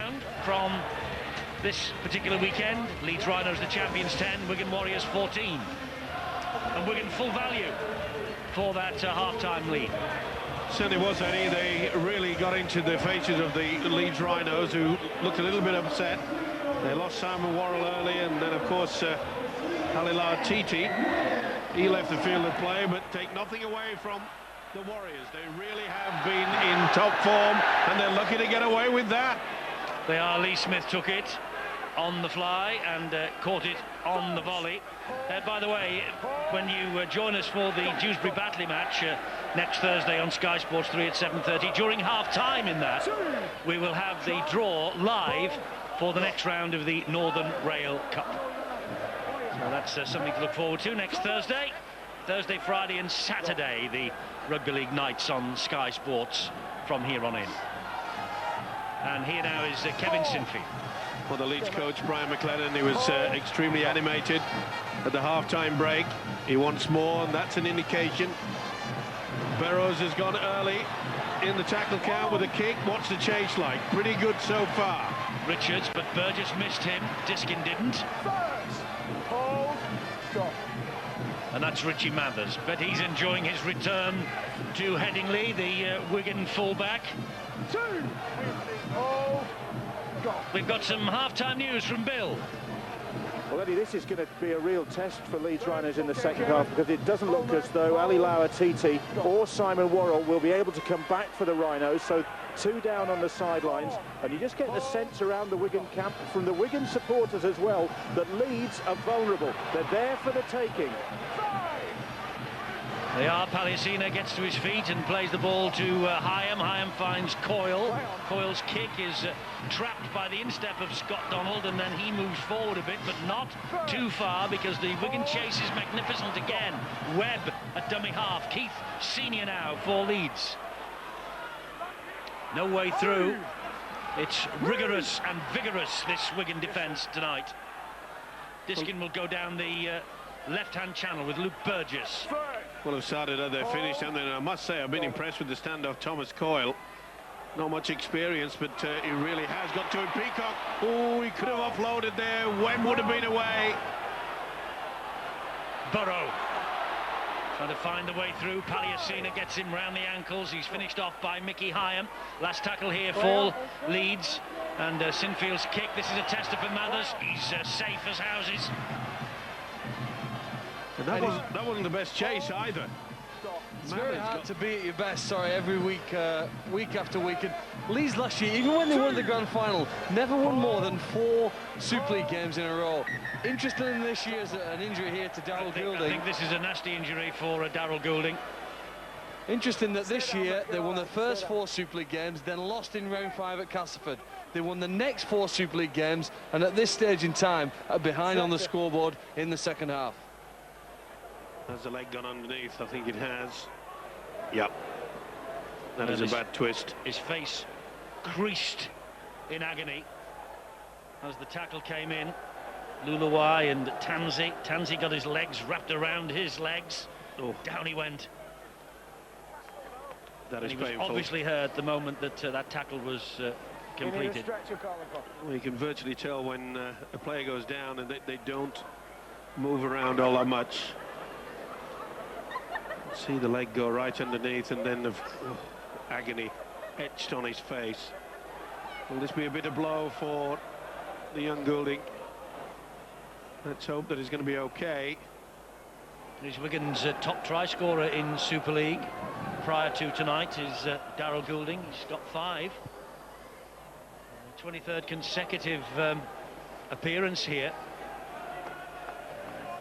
round from this particular weekend. Leeds Rhinos the champions 10, Wigan Warriors 14. And Wigan full value for that half-time lead. Certainly was, Eddie. They really got into the faces of the Leeds Rhinos, who looked a little bit upset. They lost Simon Worrell early, and then, of course, Halilao Titi. He left the field of play, but take nothing away from the Warriors. They really have been in top form, and they're lucky to get away with that. They are. Lee Smith took it on the fly and caught it on the volley. By the way, when you join us for the Dewsbury Batley match next Thursday on Sky Sports 3 at 7:30, during half-time in that, we will have the draw live for the next round of the Northern Rail Cup. So that's something to look forward to next Thursday. Thursday, Friday and Saturday, the Rugby League nights on Sky Sports from here on in. And here now is Kevin Sinfield. Well, the Leeds coach, Brian McLennan, he was extremely animated at the half-time break. He wants more, and that's an indication. Burrows has gone early in the tackle count with a kick. What's the chase like? Pretty good so far. Richards, but Burgess missed him. Diskin didn't. And that's Richie Mathers. But he's enjoying his return to Headingley, the Wigan fullback. We've got some half-time news from Bill. Well, Eddie, this is going to be a real test for Leeds Rhinos in the second half, because it doesn't look as though Halilao Titi or Simon Worrell will be able to come back for the Rhinos. So 2 down on the sidelines, and you just get the sense around the Wigan camp from the Wigan supporters as well that Leeds are vulnerable. They're there for the taking. They are. Palliasina gets to his feet and plays the ball to Hyam. Hyam finds Coyle. Coyle's kick is trapped by the instep of Scott Donald, and then he moves forward a bit, but not too far, because the Wigan chase is magnificent again. Webb at dummy half. Keith Senior now for Leeds. No way through. It's rigorous and vigorous, this Wigan defence tonight. Diskin will go down the left-hand channel with Luke Burgess. Well, have started how they finished, and then I must say I've been impressed with the standoff Thomas Coyle. Not much experience, but he really has got to it. Peacock, oh, he could have offloaded there. Webb would have been away. Burrow trying to find the way through. Palliasina gets him round the ankles. He's finished off by Mickey Hyam. Last tackle here for Leeds, and Sinfield's kick. This is a tester for Mathers. He's safe as houses. And that wasn't the best chase either. It's very hard to be at your best, sorry, every week, week after week. And Leeds last year, even when they won the grand final, never won more than 4 Super League games in a row. Interesting in this year's an injury here to Daryl Goulding. I think this is a nasty injury for Daryl Goulding. Interesting that this year they won the first 4 Super League games, then lost in round 5 at Castleford. They won the next 4 Super League games, and at this stage in time are behind on the scoreboard in the second half. Has the leg gone underneath? I think it has. Yep. That is a bad twist. His face creased in agony as the tackle came in. Luluwai and Tanzi. Tanzi got his legs wrapped around his legs. Oh. Down he went. That is painful. He was obviously hurt the moment that that tackle was completed. Well, you can virtually tell when a player goes down and they don't move around all that much. See the leg go right underneath, and then the agony etched on his face. Will this be a bitter blow for the young Goulding? Let's hope that he's going to be okay. He's Wigan's top try scorer in Super League. Prior to tonight is Daryl Goulding. He's got 5. 23rd consecutive appearance here.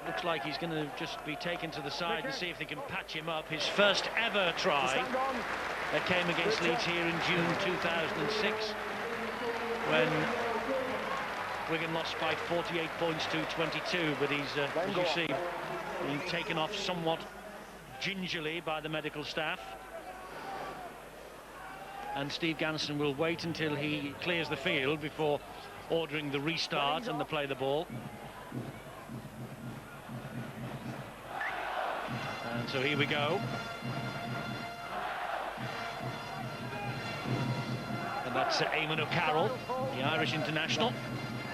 Looks like he's going to just be taken to the side and see if they can patch him up. His first ever try that came against Leeds here in June 2006, when Wigan lost by 48 points to 22. But he's, as you see, being taken off somewhat gingerly by the medical staff. And Steve Ganson will wait until he clears the field before ordering the restart and the play the ball. And so here we go. And That's Eamon O'Carroll, the Irish international.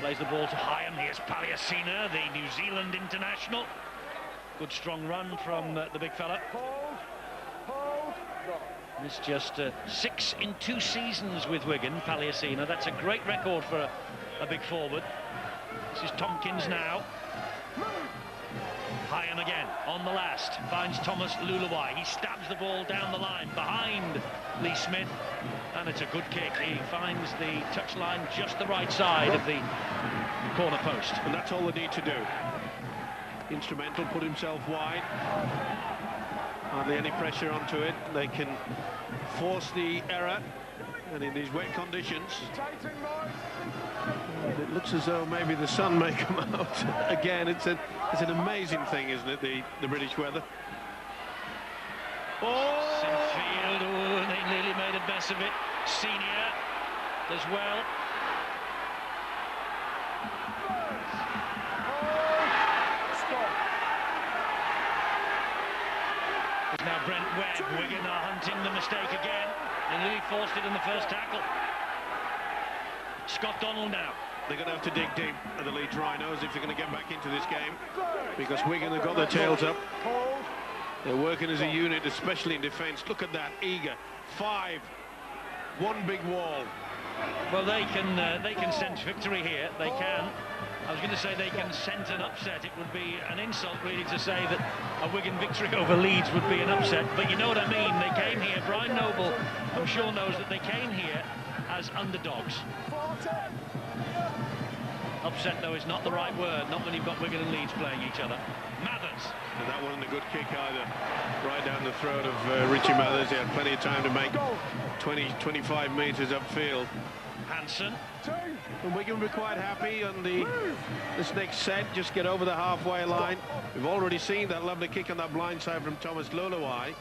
Plays the ball to Hyam. Here's Palliasina, the New Zealand international. Good strong run from the big fella. It's just 6 in 2 seasons with Wigan, Palliasina. That's a great record for a big forward. This is Tompkins now. Hyam again on the last, finds Thomas Luluwai. He stabs the ball down the line behind Lee Smith, and it's a good kick. He finds the touchline just the right side of the corner post. And that's all they need to do. Instrumental, put himself wide. Hardly any pressure onto it. They can force the error, and in these wet conditions, it looks as though maybe the sun may come out again. It's an amazing thing, isn't it, the British weather? Oh! Field, oh, they nearly made a mess of it. Senior does well. Now Brent Webb. Wigan are hunting the mistake again. They nearly forced it in the first tackle. Scott Donald now. They're going to have to dig deep at the Leeds Rhinos if they're going to get back into this game, because Wigan have got their tails up. They're working as a unit, especially in defence. Look at that, eager. 5, one big wall. Well, they can sense victory here. They can. I was going to say they can scent an upset. It would be an insult, really, to say that a Wigan victory over Leeds would be an upset. But you know what I mean. They came here. Brian Noble, I'm sure, knows that they came here as underdogs. Upset, though, is not the right word. Not when you've got Wigan and Leeds playing each other. Mathers. And that wasn't a good kick either. Right down the throat of Richie Mathers. He had plenty of time to make 20-25 metres upfield. Hansen. And Wigan will be quite happy on this next set. Just get over the halfway line. We've already seen that lovely kick on that blind side from Thomas Luluwai.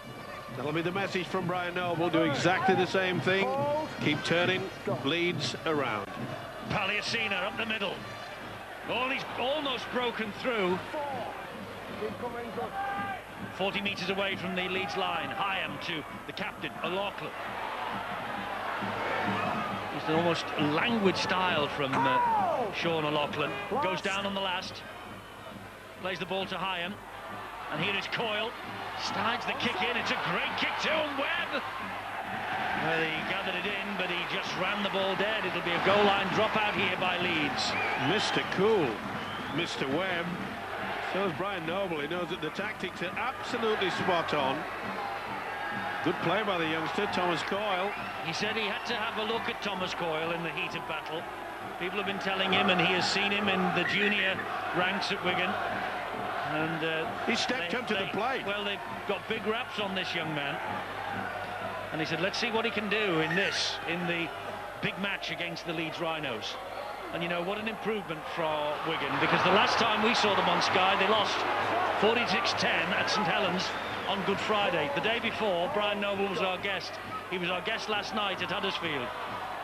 That'll be the message from Brian Noble. Do exactly the same thing. Keep turning Leeds around. Palliasina up the middle. Oh, he's almost broken through. 40 metres away from the Leeds line. Hyam to the captain, O'Loughlin. It's an almost languid style from Sean O'Loughlin. Goes down on the last. Plays the ball to Hyam. And here is Coyle. Slides the kick in. It's a great kick too. And Webb. Well, he gathered it in, but he just ran the ball dead. It'll be a goal line dropout here by Leeds. Mr. Cool, Mr. Webb. So is Brian Noble. He knows that the tactics are absolutely spot on. Good play by the youngster, Thomas Coyle. He said he had to have a look at Thomas Coyle in the heat of battle. People have been telling him, and he has seen him in the junior ranks at Wigan. And he stepped up to the plate. Well, they've got big raps on this young man. And he said, let's see what he can do in the big match against the Leeds Rhinos. And you know, what an improvement for Wigan, because the last time we saw them on Sky, they lost 46-10 at St Helens on Good Friday. The day before, Brian Noble was our guest. He was our guest last night at Huddersfield.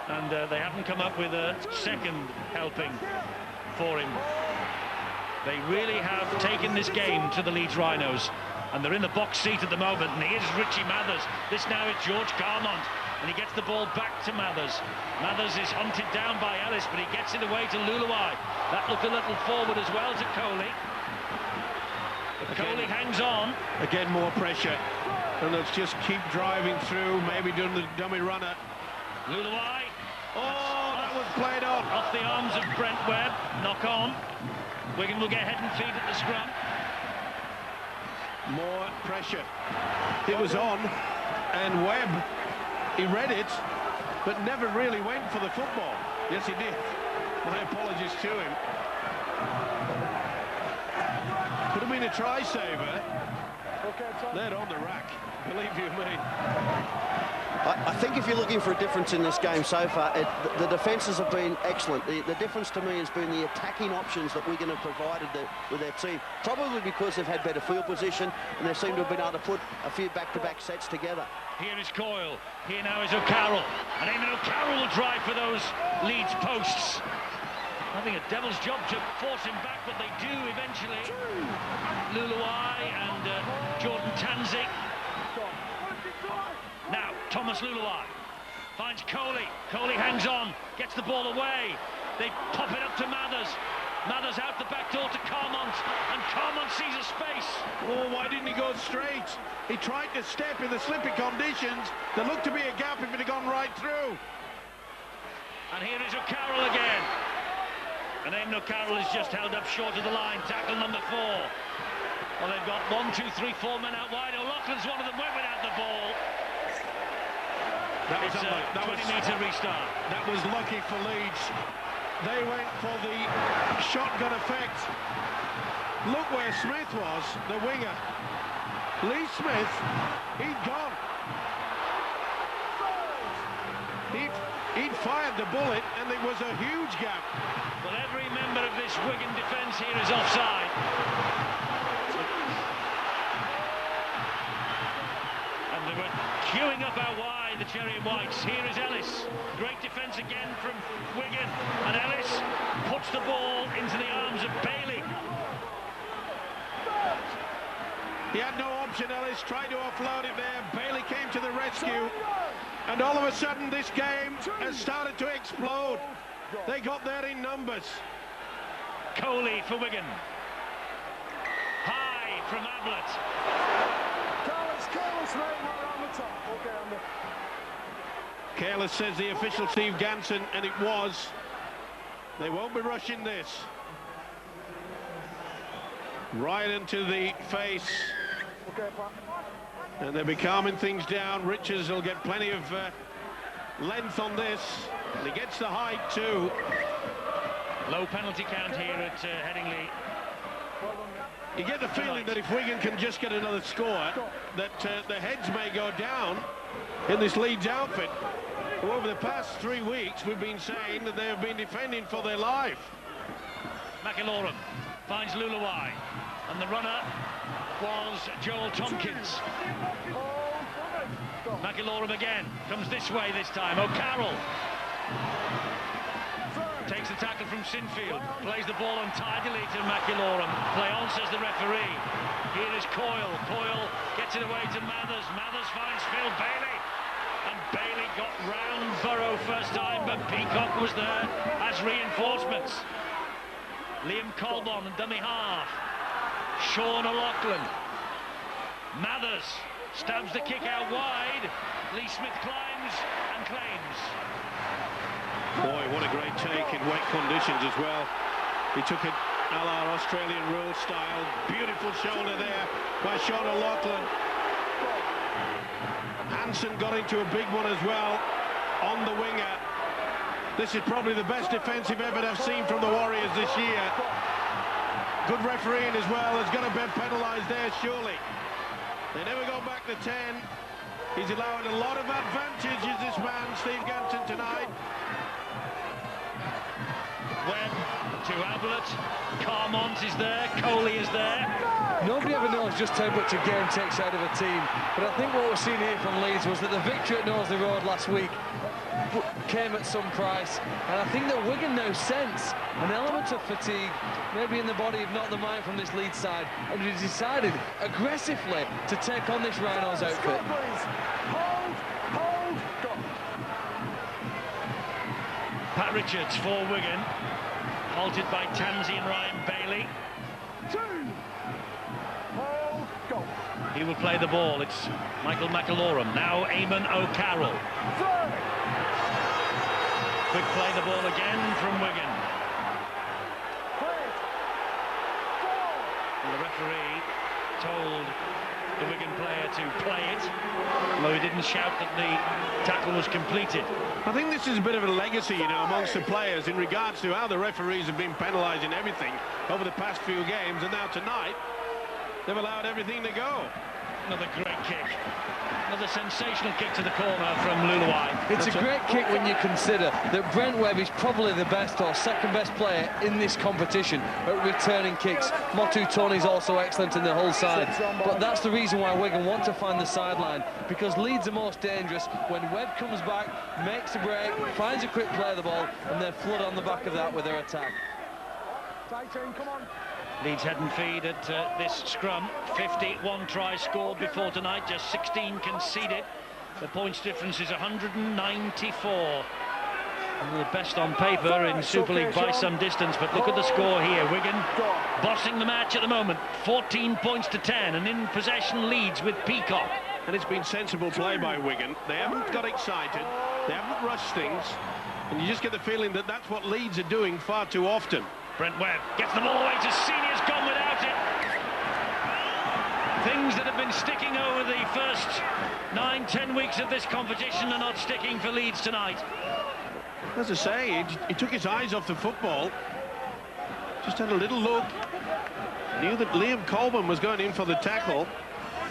And they haven't come up with a second helping for him. They really have taken this game to the Leeds Rhinos. And they're in the box seat at the moment, and here's Richie Mathers. This now is George Carmont, and he gets the ball back to Mathers. Mathers is hunted down by Ellis, but he gets it away to Luluwai. That looked a little forward as well to Coley. But Coley hangs on. Again, more pressure. And let's just keep driving through, maybe doing the dummy runner. Luluwai. Oh, that was played on. Off the arms of Brent Webb. Knock on. Wigan will get head and feet at the scrum. More pressure. It was on, and Webb, he read it, but never really went for the football. Yes, he did. My apologies to him. Could have been a try-saver. They're on the rack, believe you me. I think if you're looking for a difference in this game so far, the defences have been excellent. The difference to me has been the attacking options that Wigan have provided with their team, probably because they've had better field position and they seem to have been able to put a few back-to-back sets together. Here is Coyle. Here now is O'Carroll. And Eamon O'Carroll will drive for those Leeds posts. Having a devil's job to force him back, but they do eventually. Luluwai and Jordan Tanzi. Now, Thomas Luluwai Finds Coley. Coley hangs on, gets the ball away. They pop it up to Mathers. Mathers out the back door to Carmont, and Carmont sees a space. Oh, why didn't he go straight? He tried to step in the slippy conditions. There looked to be a gap if it had gone right through. And here is O'Carroll again. And Eamon O'Carroll is just held up short of the line. Tackle number 4. Well, they've got 1, 2, 3, 4 men out wide. O'Loughlin's one of them, went without the ball. It's a 20-metre restart. That was lucky for Leeds. They went for the shotgun effect. Look where Smith was, the winger. Lee Smith, he'd gone. He'd fired the bullet, and there was a huge gap. Well, every member of this Wigan defence here is offside. And they were queuing up out wide, the Cherry and Whites. Here is Ellis. Great defence again from Wigan. And Ellis puts the ball into the arms of Bailey. He had no option, Ellis tried to offload it there. Bailey came to the rescue. And all of a sudden, this game has started to explode. They got there in numbers. Coley for Wigan. High from Ablett. Careless, says the official Steve Ganson, and it was. They won't be rushing this. Right into the face. And they'll be calming things down. Richards will get plenty of length on this. And he gets the height too. Low penalty count here at Headingley. You get the feeling that if Wigan can just get another score, that the heads may go down in this Leeds outfit. Well, over the past 3 weeks, we've been saying that they have been defending for their life. McIlorum finds Luluwai, and the runner was Joel Tompkins. McIlorum again, comes this way this time. O'Carroll takes the tackle from Sinfield, plays the ball untidily to McIlorum. Play on, says the referee. Here is Coyle. Coyle gets it away to Mathers. Mathers finds Phil Bailey. And Bailey got round Burrow first time, but Peacock was there as reinforcements. Liam Colbon and dummy half. Sean O'Loughlin. Mathers stabs the kick out wide. Lee Smith climbs and claims. Boy, what a great take in wet conditions as well. He took it a la Australian rule style. Beautiful shoulder there by Sean O'Loughlin. Hansen got into a big one as well on the winger. This is probably the best defensive effort I've seen from the Warriors this year. Good refereeing as well. Has got to be penalised there, surely. They never go back to 10. He's allowed a lot of advantages, this man, Steve Ganson, tonight. Webb to Ablett. Carmont is there. Coley is there. Nobody ever knows just how much a game takes out of a team. But I think what we're seeing here from Leeds was that the victory at Knowsley Road last week came at some price. And I think that Wigan now sense an element of fatigue, maybe in the body, if not the mind, from this Leeds side. And we decided aggressively to take on this Rhinos outfit. Pat Richards for Wigan, halted by Tansey and Ryan Bailey. He will play the ball. It's Michael McIlorum. Now Eamon O'Carroll. Quick play the ball again from Wigan. And the referee told the Wigan player to play it, although he didn't shout that the tackle was completed. I think this is a bit of a legacy, you know, amongst the players in regards to how the referees have been penalising everything over the past few games, and now tonight they've allowed everything to go. Another great kick. Another sensational kick to the corner from Luluwai. It's a great kick when you consider that Brent Webb is probably the best or second best player in this competition at returning kicks. Motu Tony's also excellent in the whole side. But that's the reason why Wigan want to find the sideline, because Leeds are most dangerous when Webb comes back, makes a break, finds a quick play of the ball, and they flood on the back of that with their attack. Leeds head and feed at this scrum. 51 tries scored before tonight, just 16 conceded. The points difference is 194. The best on paper in Super League by some distance, but look at the score here. Wigan bossing the match at the moment, 14 points to 10, and in possession Leeds with Peacock. And it's been sensible play by Wigan. They haven't got excited, they haven't rushed things, and you just get the feeling that that's what Leeds are doing far too often. Brent Webb gets the ball away to Senior's gone without it. Things that have been sticking over the first 9-10 weeks of this competition are not sticking for Leeds tonight. As I say, he took his eyes off the football, just had a little look, knew that Liam Colburn was going in for the tackle.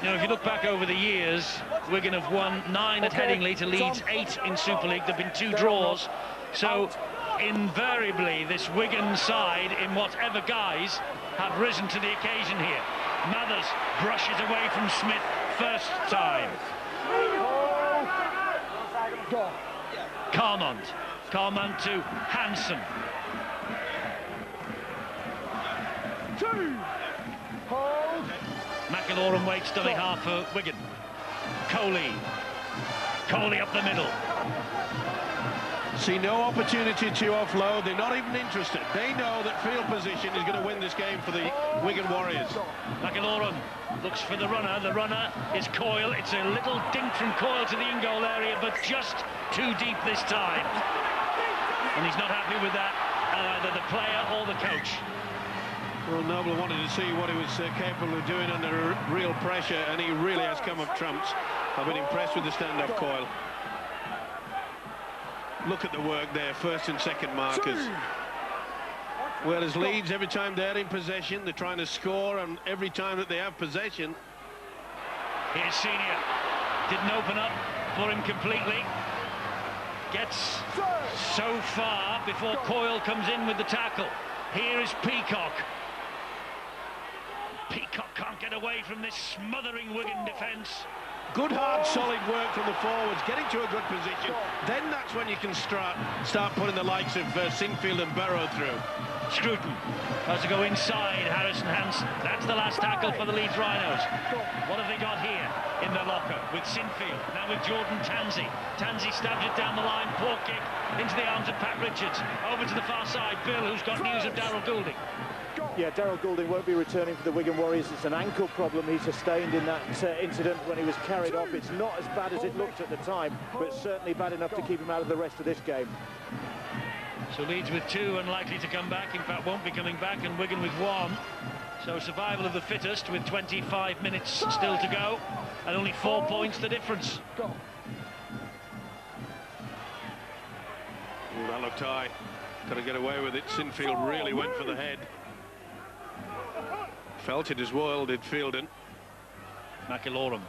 You know, if you look back over the years, Wigan have won 9 at Headingley to Leeds 8 in Super League. There have been 2 draws, so invariably this Wigan side, in whatever guise, have risen to the occasion here. Mathers brushes away from Smith first time. Carmont to Hansen. McIlaurin waits dummy half for Wigan. Coley up the middle. See no opportunity to offload. They're not even interested. They know that field position is going to win this game for the Wigan Warriors. McIlaurin looks for the runner. The runner is Coyle. It's a little dink from Coyle to the in-goal area, but just too deep this time. And he's not happy with that, either the player or the coach. Well, Noble wanted to see what he was capable of doing under real pressure, and he really has come up trumps. I've been impressed with the stand-off Coyle. Look at the work there, first and second markers. Whereas Leeds, every time they're in possession, they're trying to score, and every time that they have possession. Here's Senior. Didn't open up for him completely. Gets so far before Coyle comes in with the tackle. Here is Peacock. Peacock can't get away from this smothering Wigan defence. Good, hard, solid work from the forwards, getting to a good position. Then that's when you can start putting the likes of Sinfield and Barrow through. Scruton has to go inside Harrison Hansen. That's the last tackle for the Leeds Rhinos. What have they got here in their locker with Sinfield? Now with Jordan Tansey. Tansey stabs it down the line, poor kick into the arms of Pat Richards. Over to the far side, Bill, who's got news of Daryl Goulding. Yeah, Daryl Goulding won't be returning for the Wigan Warriors. It's an ankle problem he sustained in that incident when he was carried off. It's not as bad as it looked at the time, but certainly bad enough to keep him out of the rest of this game. So Leeds with 2 unlikely to come back, in fact won't be coming back, and Wigan with 1. So survival of the fittest with 25 minutes still to go, and only 4 points the difference. That looked high. Got to get away with it. Sinfield really went for the head. Felt it as well, did Fielden. McIlaurin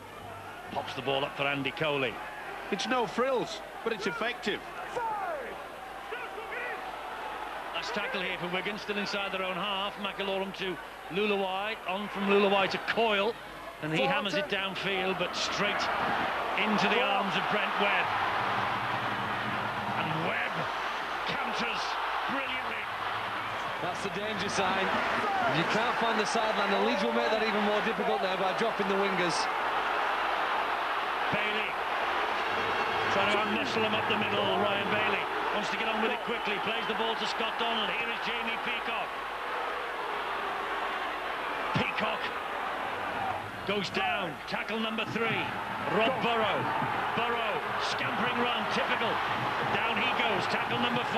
pops the ball up for Andy Coley. It's no frills, but it's effective. Last tackle here for Wigan, still inside their own half. McIlaurin to Lulawai, on from Lulawai to Coyle, and he hammers it downfield, but straight into the arms of Brent Webb. And Webb counters brilliantly. That's the danger sign. If you can't find the sideline, the Leeds will make that even more difficult now by dropping the wingers. Bailey trying to unmuscle him up the middle. Ryan Bailey wants to get on with it quickly, plays the ball to Scott Donald. Here is Jamie Peacock. Peacock goes down. Tackle number 3. Rob Burrow. Burrow, scampering run, typical. Down he goes. Tackle number 4.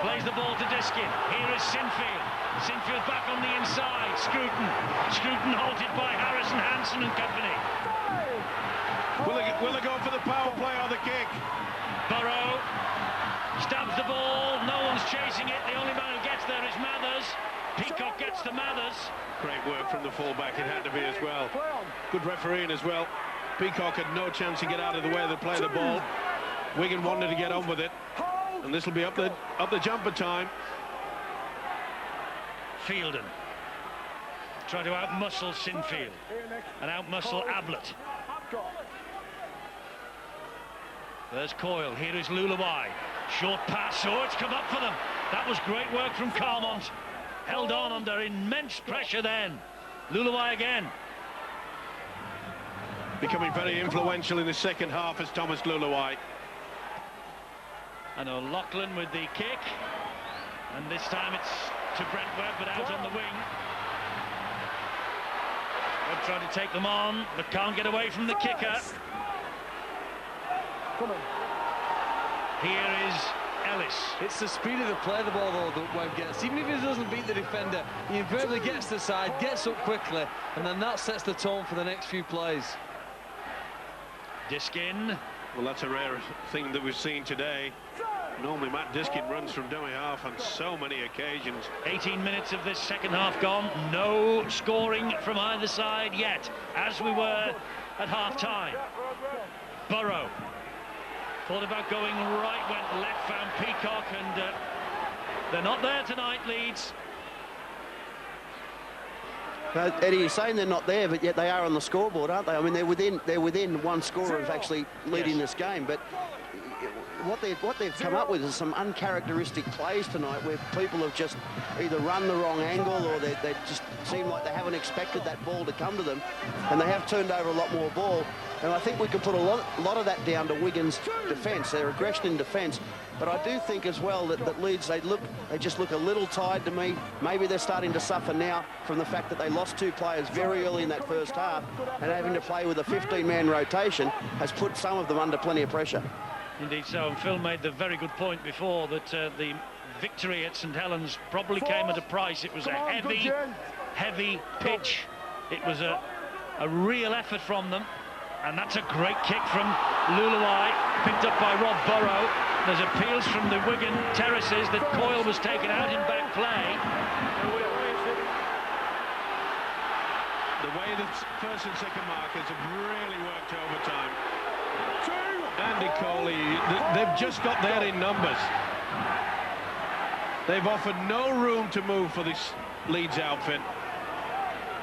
Plays the ball to Diskin. Here is Sinfield. Sinfield back on the inside. Scruton halted by Harrison Hansen and company. Will they go for the power play or the kick? Burrow stabs the ball. No one's chasing it. The only man who gets there is Mathers. Peacock gets to Mathers. Great work from the fullback. It had to be as well. Good refereeing as well. Peacock had no chance to get out of the way to play the ball. Wigan wanted to get on with it. And this will be up the jumper time. Fielden trying to outmuscle Sinfield and outmuscle Ablett. There's Coyle. Here is Lulawai. Short pass. Oh, it's come up for them. That was great work from Carmont. Held on under immense pressure then. Lulawai again. becoming very influential in the second half as Thomas Luluai. And O'Loughlin with the kick, and this time it's to Brent Webb, but out on the wing. Webb trying to take them on, but can't get away from the kicker. Here is Ellis. It's the speed of the play the ball, though, that Webb gets. Even if he doesn't beat the defender, he invariably gets to the side, gets up quickly, and then that sets the tone for the next few plays. Diskin. Well, that's a rare thing that we've seen today. Normally Matt Diskin runs from dummy half on so many occasions. 18 minutes of this second half gone. No scoring from either side yet, as we were at half-time. Burrow thought about going right, went left, found Peacock, and they're not there tonight, Leeds. Eddie, you're saying they're not there, but yet they are on the scoreboard, aren't they? I mean, they're within one score of actually leading this game, but what they've come up with is some uncharacteristic plays tonight where people have just either run the wrong angle or they just seem like they haven't expected that ball to come to them, and they have turned over a lot more ball. And I think we can put a lot of that down to Wigan's defence, their aggression in defence. But I do think as well that Leeds, they just look a little tired to me. Maybe they're starting to suffer now from the fact that they lost 2 players very early in that first half, and having to play with a 15-man rotation has put some of them under plenty of pressure. Indeed so, and Phil made the very good point before that the victory at St Helens probably came at a price. It was a heavy pitch. It was a real effort from them, and that's a great kick from Luluai, picked up by Rob Burrow. There's appeals from the Wigan terraces that Coyle was taken out in back play. The way the first and second markers have really worked overtime. Andy Coley, they've just got there in numbers. They've offered no room to move for this Leeds outfit,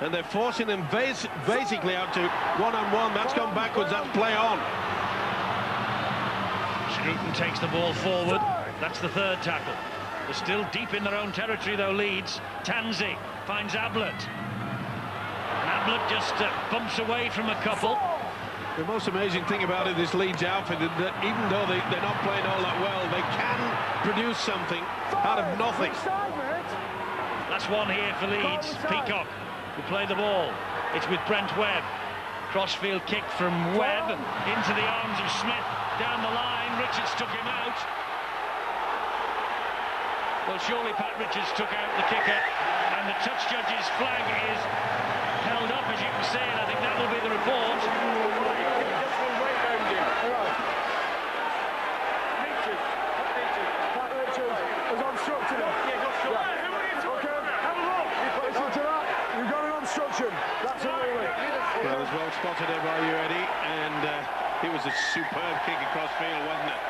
and they're forcing them basically out to one-on-one. That's gone backwards. That's play on. Scruton takes the ball forward. That's the third tackle. They're still deep in their own territory, though, Leeds. Tanzi finds Ablett. And Ablett just bumps away from a couple. The most amazing thing about it, this Leeds outfit, is that even though they're not playing all that well, they can produce something out of nothing. That's one here for Leeds. Peacock will play the ball. It's with Brent Webb. Crossfield kick from Webb into the arms of Smith. Down the line, Richards took him out. Well, surely Pat Richards took out the kicker, and the touch judge's flag is held up, as you can see, and I think that will be the report. Well, it's well spotted there by you, Eddie, and it was a superb kick across field, wasn't it?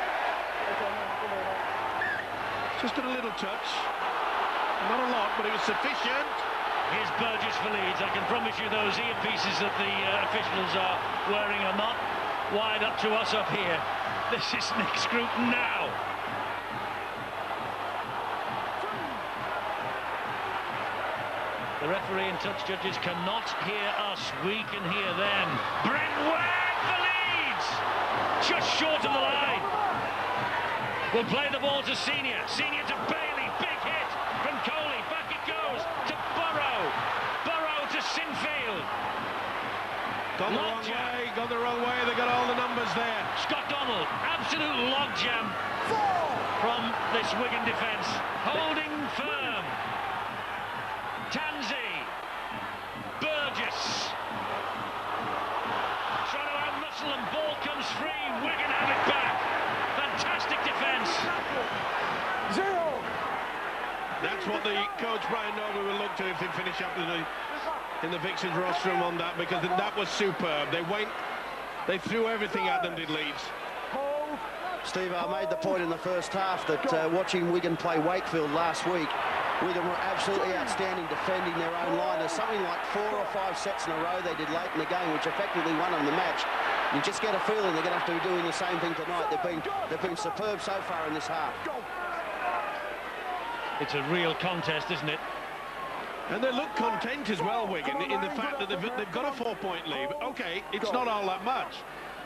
Just a little touch, not a lot, but it was sufficient. Here's Burgess for Leeds. I can promise you those earpieces that the officials are wearing are not wide up to us up here. This is Nick Scruton now. The referee and touch judges cannot hear us. We can hear them. Brent Webb for Leeds! Just short of the line. We'll play the ball to Senior. Senior to Bailey. Big hit from Coley. Back it goes to Burrow. Burrow to Sinfield. Gone the wrong way. They got all the numbers there. Scott Donald. Absolute logjam from this Wigan defence. Holding firm. Tanzi, Burgess, trying to outmuscle and ball comes free. Wigan have it back. Fantastic defence. That's what the coach Brian Noble will look to if they finish up in the Vixens rostrum on that, because that was superb. They threw everything at them, did Leeds. Steve, I made the point in the first half that watching Wigan play Wakefield last week, Wigan were absolutely outstanding defending their own line. There's something like 4 or 5 sets in a row they did late in the game, which effectively won them the match. You just get a feeling they're going to have to be doing the same thing tonight. They've been superb so far in this half. It's a real contest, isn't it? And they look content as well, Wigan, in the fact that they've got a 4-point lead. OK, it's not all that much,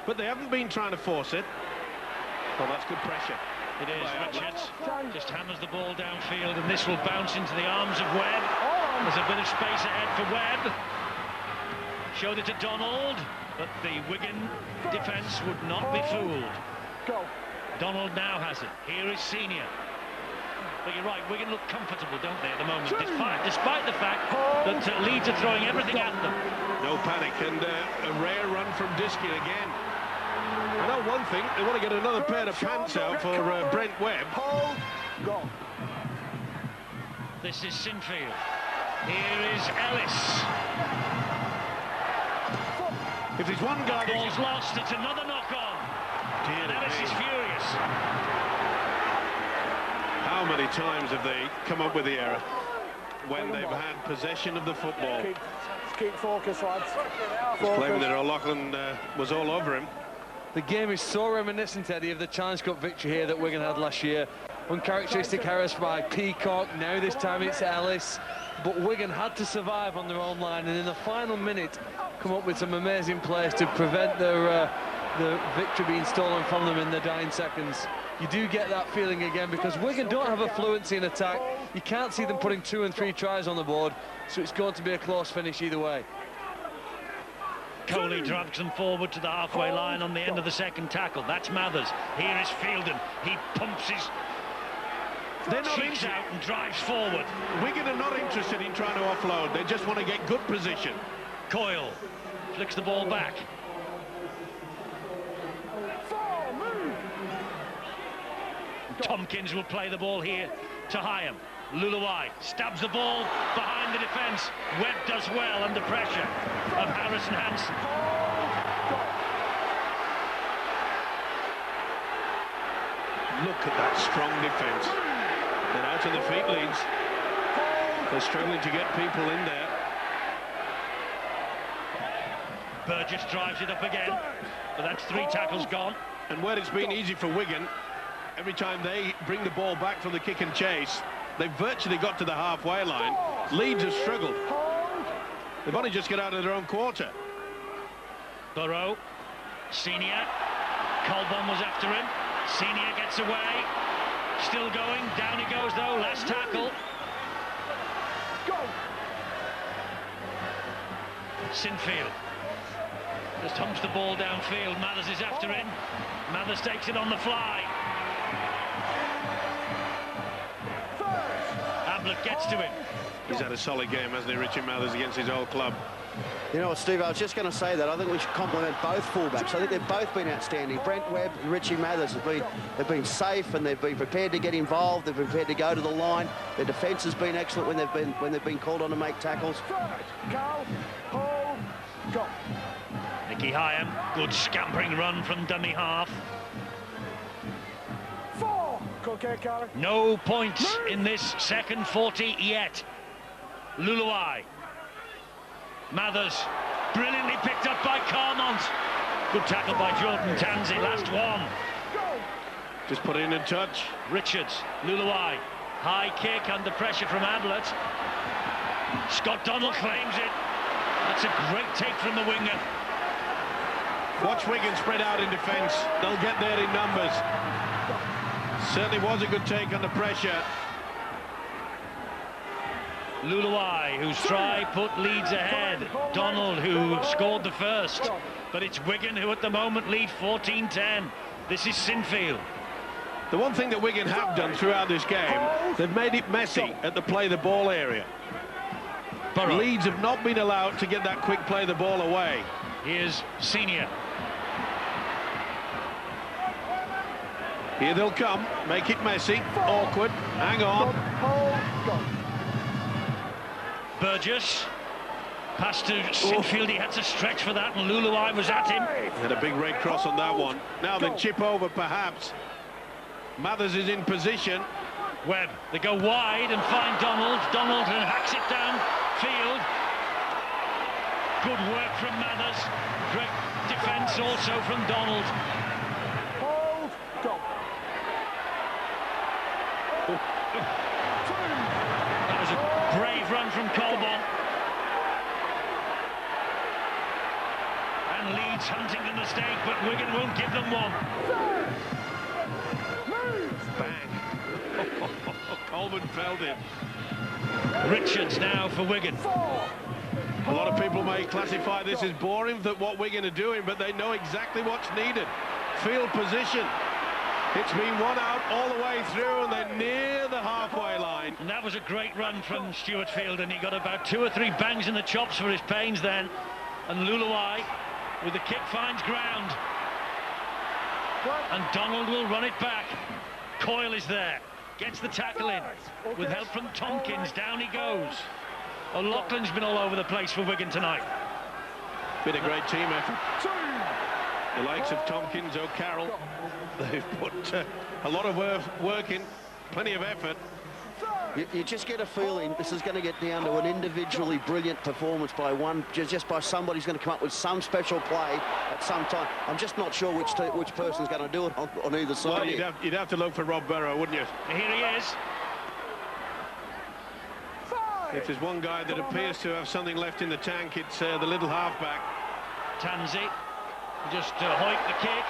but they haven't been trying to force it. Well, that's good pressure. It is. Richards just hammers the ball downfield, and this will bounce into the arms of Webb. There's a bit of space ahead for Webb. Showed it to Donald, but the Wigan defence would not be fooled. Donald now has it. Here is Senior. But you're right, Wigan look comfortable, don't they, at the moment, despite the fact that Leeds are throwing everything at them. No panic, and a rare run from Diskin again. I know one thing, they want to get another pair of pants out for Brent Webb. This is Sinfield. Here is Ellis. If there's one guy that... Ball's lost, it's another knock-on. And Ellis is furious. How many times have they come up with the error when they've had possession of the football? Keep focus, lads. He's claiming that O'Loughlin was all over him. The game is so reminiscent, Eddie, of the Challenge Cup victory here that Wigan had last year. Uncharacteristic errors by Peacock, now this time it's Ellis. But Wigan had to survive on their own line, and in the final minute come up with some amazing plays to prevent the victory being stolen from them in the dying seconds. You do get that feeling again, because Wigan don't have a fluency in attack. You can't see them putting 2 and 3 tries on the board, so it's going to be a close finish either way. Coley drives them forward to the halfway line on the end of the second tackle. That's Mathers. Here is Fielden. He pumps his cheeks out and drives forward. Wigan are not interested in trying to offload. They just want to get good position. Coyle flicks the ball back. Tompkins will play the ball here to Hyam. Luluai stabs the ball behind the defence. Webb does well under pressure of Harrison Hansen. Look at that strong defence. And out of the feet, Leeds. They're struggling to get people in there. Burgess drives it up again, but that's 3 tackles gone. And where it's been easy for Wigan, every time they bring the ball back from the kick and chase, they've virtually got to the halfway line. Leeds have struggled. They've only just got out of their own quarter. Burrow, Senior, Colbon was after him. Senior gets away, still going, down he goes though, last tackle. Sinfield just humps the ball downfield. Mathers is after him. Mathers takes it on the fly. Ablett gets to him. He's had a solid game, hasn't he, Richie Mathers, against his old club. You know what, Steve, I was just going to say that. I think we should compliment both fullbacks. I think they've both been outstanding. Brent Webb and Richie Mathers have been safe, and they've been prepared to get involved. They've been prepared to go to the line. Their defence has been excellent when they've been called on to make tackles. Nicky Hyam, good scampering run from dummy half. No points in this second 40 yet. Luluai. Mathers, brilliantly picked up by Carmont. Good tackle by Jordan Tansey, last one. Just put in a touch. Richards, Luluai, high kick under pressure from Ablett. Scott Donald claims it. That's a great take from the winger. Watch Wigan spread out in defence. They'll get there in numbers. Certainly was a good take under pressure. Luluai, whose try put Leeds ahead. Donald, who scored the first. But it's Wigan who at the moment lead 14-10. This is Sinfield. The one thing that Wigan have done throughout this game, they've made it messy at the play the ball area. Burrow. Leeds have not been allowed to get that quick play the ball away. Here's Senior. Here they'll come, make it messy, awkward, hang on. Burgess, pass to Sinfield, he had to stretch for that, and Luluai was at him. Had a big red cross on that one. Now they chip over, perhaps. Mathers is in position. Webb, they go wide and find Donald. Donald and hacks it down field. Good work from Mathers. Great defence also from Donald. That was was a brave run from Colbon. And Leeds hunting the mistake, but Wigan won't give them one. Bang. Coleman felled it. Richards now for Wigan. A lot of people may classify this as boring, that what Wigan are doing, but they know exactly what's needed. Field position. It's been one out all the way through, and they're near the halfway line. And that was a great run from Stuart Field, and he got about 2 or 3 bangs in the chops for his pains then. And Luluai, with the kick, finds ground. And Donald will run it back. Coyle is there, gets the tackle in, with help from Tompkins. Down he goes. O'Loughlin's been all over the place for Wigan tonight. Been a great team effort. The likes of Tompkins, O'Carroll, they've put a lot of work in, plenty of effort. You just get a feeling this is going to get down to an individually brilliant performance by one, just by somebody who's going to come up with some special play at some time. I'm just not sure which person's going to do it on either side. Well, you'd have to look for Rob Barrow, wouldn't you? Here he is. If there's one guy that appears to have something left in the tank, it's the little halfback. Tansey just hoiked the kick.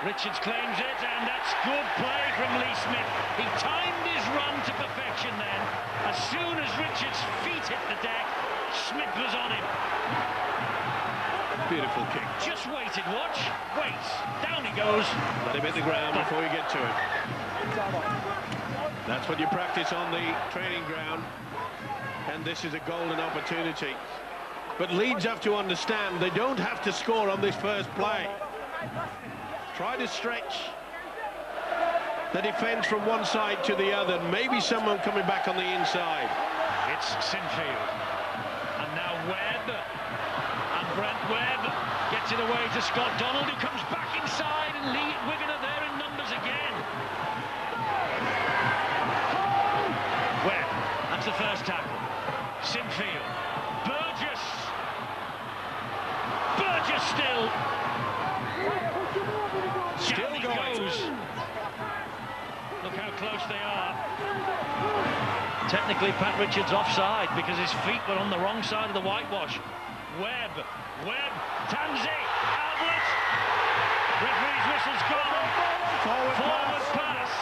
Richards claims it, and that's good play from Lee Smith. He timed his run to perfection then. As soon as Richards' feet hit the deck, Smith was on him. Beautiful kick. Just waited, watch, wait. Down he goes. Let him hit the ground before you get to him. That's what you practice on the training ground, and this is a golden opportunity. But Leeds have to understand they don't have to score on this first play. Try to stretch the defence from one side to the other. Maybe someone coming back on the inside. It's Sinfield. And now Webb. And Brent Webb gets it away to Scott Donald, who comes back inside, and Wigan are there in numbers again. Webb, that's the first tackle. Sinfield. Burgess. Burgess still. Still goes. Look how close they are. Technically, Pat Richards offside because his feet were on the wrong side of the whitewash. Webb, Tansey, outlet. Referee's whistle's gone. Forward pass.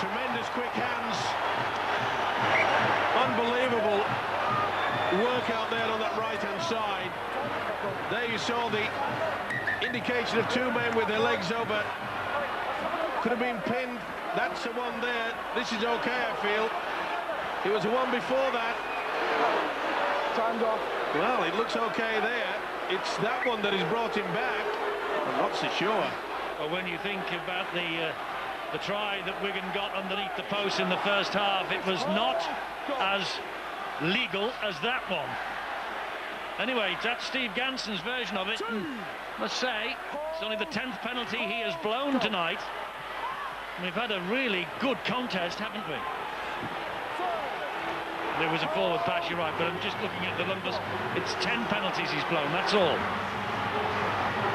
Tremendous quick hands. Unbelievable work out there on that right-hand side. There you saw the indication of 2 men with their legs over. Could have been pinned. That's the one there. This is okay, I feel. It was the one before that. Time's off. Well, it looks okay there. It's that one that has brought him back. I'm not so sure. Well, when you think about the try that Wigan got underneath the post in the first half, it was not as legal as that one. Anyway, that's Steve Ganson's version of it. Must say, it's only the 10th penalty he has blown tonight. We've had a really good contest, haven't we? There was a forward pass, you're right, but I'm just looking at the numbers. It's 10 penalties he's blown, that's all.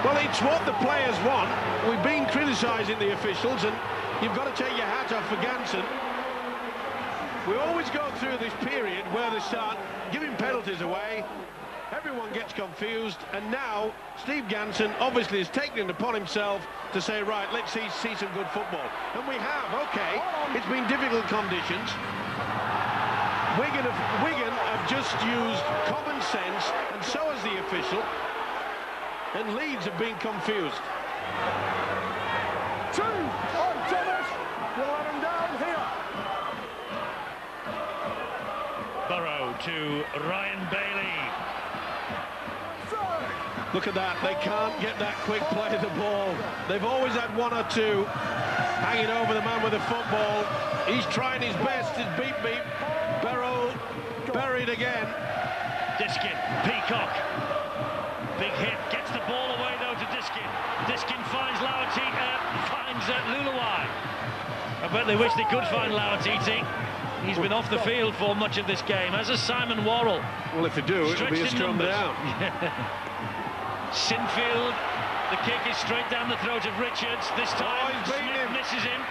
Well, it's what the players want. We've been criticising the officials, and you've got to take your hat off for Ganson. We always go through this period where they start giving penalties away. Everyone gets confused, and now Steve Ganson obviously has taken it upon himself to say, right, let's see some good football. And we have, okay, it's been difficult conditions. Wigan have just used common sense, and so has the official, and Leeds have been confused. 2 on Thomas. We'll let him down here. Burrow to Ryan Bailey. Look at that, they can't get that quick play of the ball. They've always had 1 or 2 hanging over the man with the football. He's trying his best, his beep. Barrow buried again. Diskin, Peacock. Big hit, gets the ball away though to Diskin. Diskin finds Luluai. I bet they wish they could find Lauatiti. He's been off the field for much of this game, as has Simon Worrell. Well, if they do, it'll be a scrum down. Sinfield, the kick is straight down the throat of Richards. This time, Smith misses him.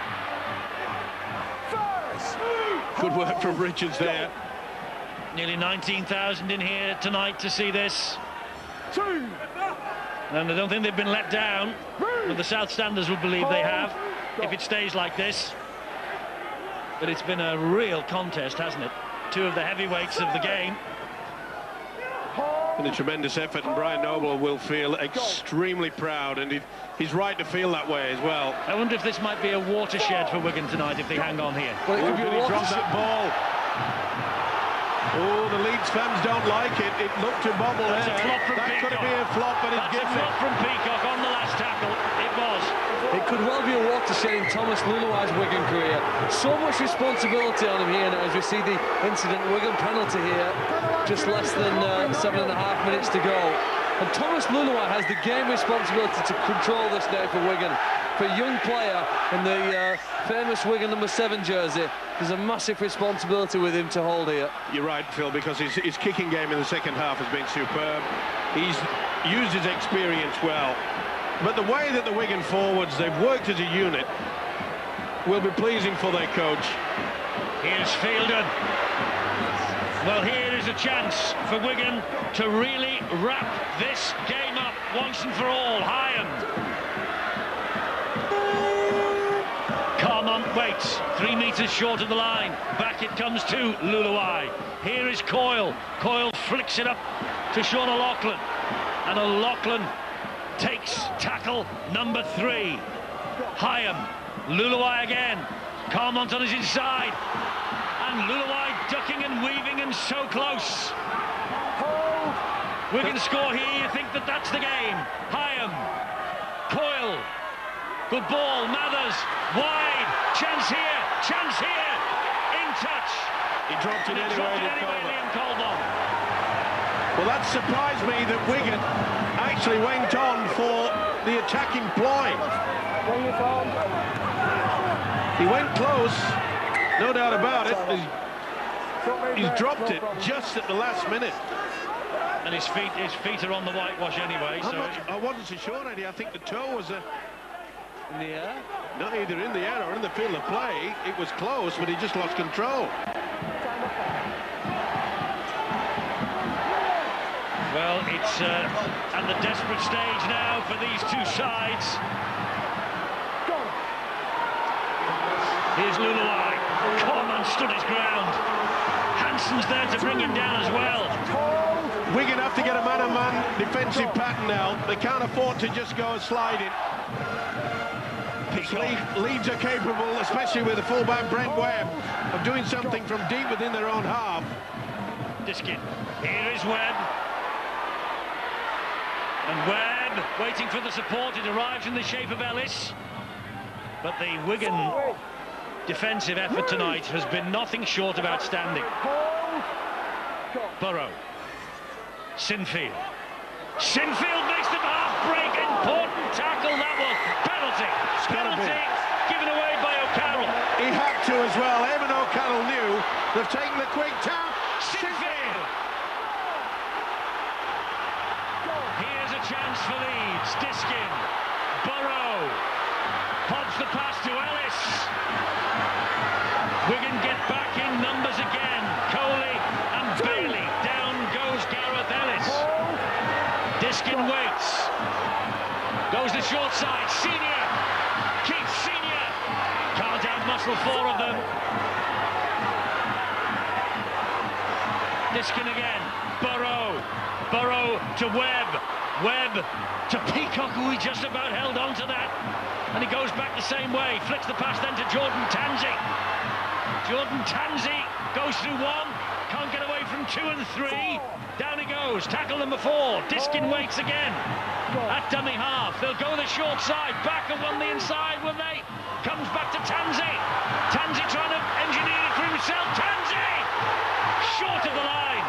Good work from Richards there. Nearly 19,000 in here tonight to see this. And I don't think they've been let down, but the South Standers will believe they have, if it stays like this. But it's been a real contest, hasn't it? Two of the heavyweights of the game. And a tremendous effort, and Brian Noble will feel extremely proud, and he's right to feel that way as well. I wonder if this might be a watershed for Wigan tonight if they hang on here. Well, it could be a dropped that ball. Oh, the Leeds fans don't like it. It looked to bobble there. That's a flop from that Peacock. Could be a flop, but it's That's a flop from Peacock on the last tackle. It was. It could well be a watershed in Thomas Luluai's Wigan career. So much responsibility on him here now as we see the incident. Wigan penalty here, just less than 7.5 minutes to go. And Thomas Luluai has the game responsibility to control this now for Wigan. For a young player in the famous Wigan #7 jersey, there's a massive responsibility with him to hold here. You're right, Phil, because his kicking game in the second half has been superb. He's used his experience well. But the way that the Wigan forwards, they've worked as a unit, will be pleasing for their coach. Here's Fielden. Well, here is a chance for Wigan to really wrap this game up once and for all. Hyam. Carmont waits, 3 metres short of the line. Back it comes to Luluai. Here is Coyle. Coyle flicks it up to Sean O'Loughlin. And O'Loughlin takes tackle number 3. Hyam. Luluai again. Carmont on his inside. And Luluai ducking and weaving and so close. Wigan score here, you think that that's the game. Hyam. Coyle. Good ball, Mathers. Wide. Chance here. Chance here. In touch. He dropped it anyway, Liam Colbon. Well, that surprised me that Wigan actually went on for the attacking ploy. He went close, no doubt about it. He's dropped it just at the last minute. And his feet are on the whitewash anyway. I wasn't so sure, Eddie. I think the toe was In the air? not either in the air or in the field of play. It was close, but he just lost control. Well, it's at the desperate stage now for these two sides. Here's Luluai. Coleman stood his ground. Hanson's there to bring him down as well. Wigan have to get a man-on-man defensive pattern now. They can't afford to just go sliding. Leeds are capable, especially with the fullback Brent Webb, of doing something from deep within their own half. Diskin. Here is Webb. And Webb waiting for the support. It arrives in the shape of Ellis. But the Wigan defensive effort tonight has been nothing short of outstanding. Burrow. Sinfield. Sinfield makes the half-break. Important tackle. That was penalty. Penalty given away by O'Carroll. He had to as well. Eamon O'Carroll knew. They've taken the quick tap. Sinfield. Here's a chance for Leeds. Diskin. Burrow. Pops the pass to Ellis. Wigan get back in numbers again. Coley and Bailey. Down goes Gareth Ellis. Diskin waits. Goes the short side. Senior. Keith Senior. Can't outmuscle 4 of them. Diskin again. Burrow. Burrow to Webb. Webb to Peacock, who he just about held on to that. And he goes back the same way. Flicks the pass then to Jordan Tansey. Jordan Tansey goes through 1. Can't get away from 2 and 3. Down he goes. Tackle number 4. Diskin waits again. At dummy half. They'll go the short side. Back and 1 the inside, will they? Comes back to Tansey. Tansey trying to engineer it for himself. Tansey! Short of the line.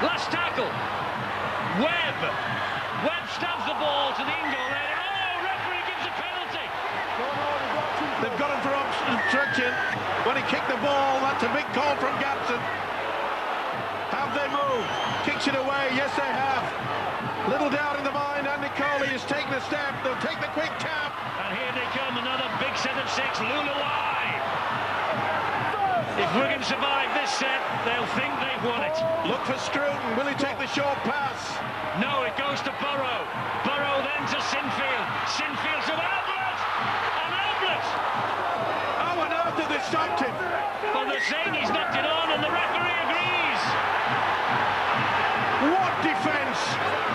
Last tackle. Webb. Webb stabs the ball to the in-goal area. Oh, referee gives a penalty. They've got him for obstruction. When he kicked the ball, that's a big call from Gapson. Have they moved? Kicks it away. Yes, they have. Little doubt in the mind. Andy Coley has taken a step. They'll take the quick tap. And here they come. Another big set of 6. Luluai. If Wigan survive this set, they'll think they've won it. Look for Strooten. Will he take the short pass? No, it goes to Burrow. Burrow then to Sinfield. Sinfield to Ablett. And Ablett! Oh, and after they stopped him. Well, they're saying he's knocked it on, and the referee agrees. What defence!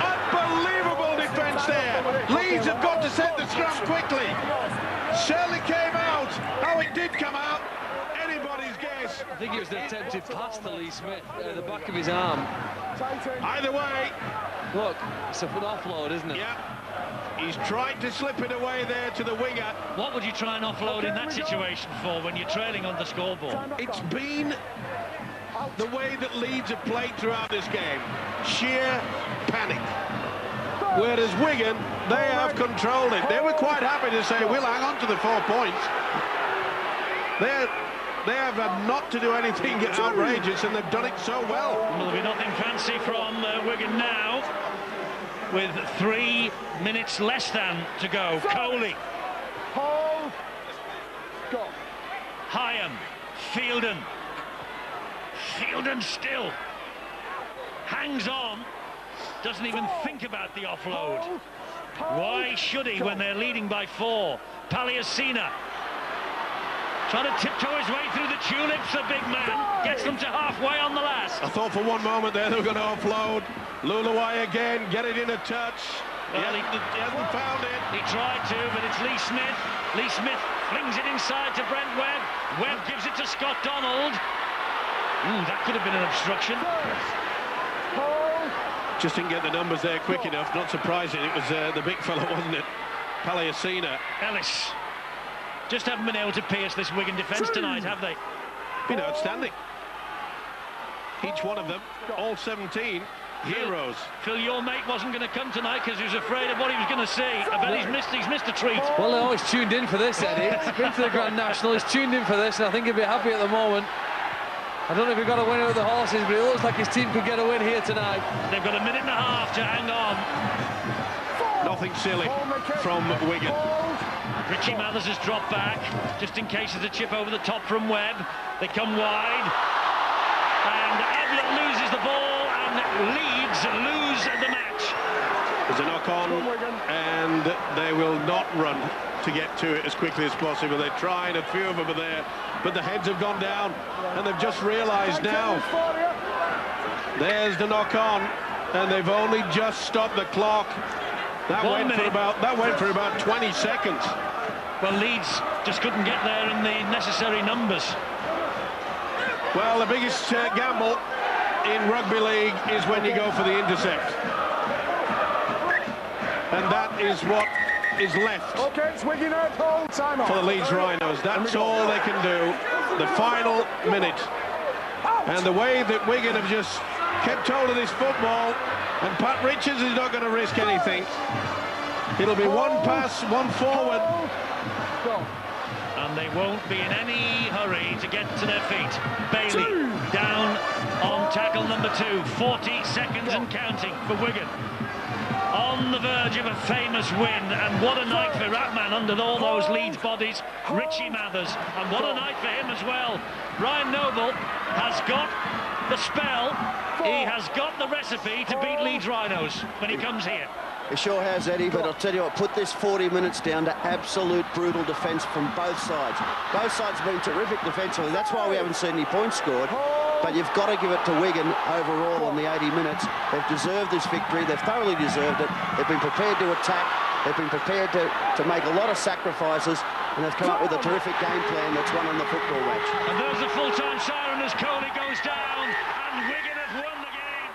Unbelievable defence there. Leeds have got to set the scrum quickly. Shirley came out. How it did come out, anybody's guess. I think it was the attempted pass to Lee Smith, the back of his arm. Either way. Look, it's an offload, isn't it? Yeah. He's tried to slip it away there to the winger. What would you try and offload in that situation for when you're trailing on the scoreboard? It's been the way that Leeds have played throughout this game. Sheer panic. Whereas Wigan, they have controlled it. They were quite happy to say, we'll hang on to the 4 points. They have had not to do anything outrageous, and they've done it so well. Well, there'll be nothing fancy from Wigan now, with 3 minutes less than to go. Coley. Hold. Go. Hyam. Fielden. Fielden still. Hangs on. Doesn't even think about the offload. Why should he when they're leading by 4? Palliasina. Trying to tiptoe his way through the tulips, the big man. Gets them to halfway on the last. I thought for one moment there they were going to offload. Luluwai again, get it in a touch. Well, he hasn't found it. He tried to, but it's Lee Smith. Lee Smith flings it inside to Brent Webb. Webb gives it to Scott Donald. Ooh, that could have been an obstruction. Just didn't get the numbers there quick enough. Not surprising. It was the big fella, wasn't it? Palliasina. Ellis. Just haven't been able to pierce this Wigan defence tonight, have they? Been outstanding. Each one of them, all 17 heroes. Phil, your mate wasn't going to come tonight because he was afraid of what he was going to see. I bet he's missed a treat. Well, they're always tuned in for this, Eddie. He's been to the Grand National, he's tuned in for this, and I think he'll be happy at the moment. I don't know if he got a winner with the horses, but it looks like his team could get a win here tonight. They've got a minute and a half to hang on. Nothing silly from Wigan. Richie Mathers has dropped back, just in case there's a chip over the top from Webb. They come wide, and Ablett loses the ball, and Leeds lose the match. There's a knock-on, and they will not run to get to it as quickly as possible. They're trying, a few of them are there, but the heads have gone down, and they've just realised now. There's the knock-on, and they've only just stopped the clock. That went for about 20 seconds. Well, Leeds just couldn't get there in the necessary numbers. Well, the biggest gamble in rugby league is when you go for the intercept. And that is what is left for the Leeds Rhinos. That's all they can do. The final minute. And the way that Wigan have just kept hold of this football, and Pat Richards is not going to risk anything. It'll be one pass, one forward. And they won't be in any hurry to get to their feet. Bailey down on tackle number 2. 40 seconds and counting for Wigan. On the verge of a famous win, and what a night for that man under all those Leeds bodies, Richie Mathers, and what a night for him as well. Brian Noble has got the spell, he has got the recipe to beat Leeds Rhinos when he comes here. He sure has, Eddie, but I'll tell you what, put this 40 minutes down to absolute brutal defence from both sides. Both sides have been terrific defensively, that's why we haven't seen any points scored. But you've got to give it to Wigan overall on the 80 minutes. They've deserved this victory, they've thoroughly deserved it. They've been prepared to attack, they've been prepared to make a lot of sacrifices, and they've come up with a terrific game plan that's won on the football match. And there's the full-time siren as Coley goes down, and Wigan have won the game.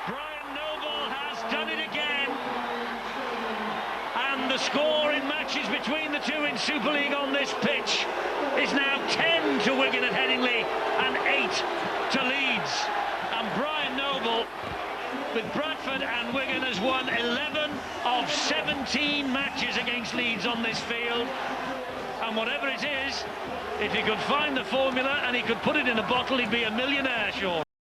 Brian Noble has done it again. And the score in matches between the two in Super League on this pitch is now 10 to Wigan at Headingley and 8 to Leeds. And Brian Noble, with Bradford and Wigan, has won 11 of 17 matches against Leeds on this field. And whatever it is, if he could find the formula and he could put it in a bottle, he'd be a millionaire, sure.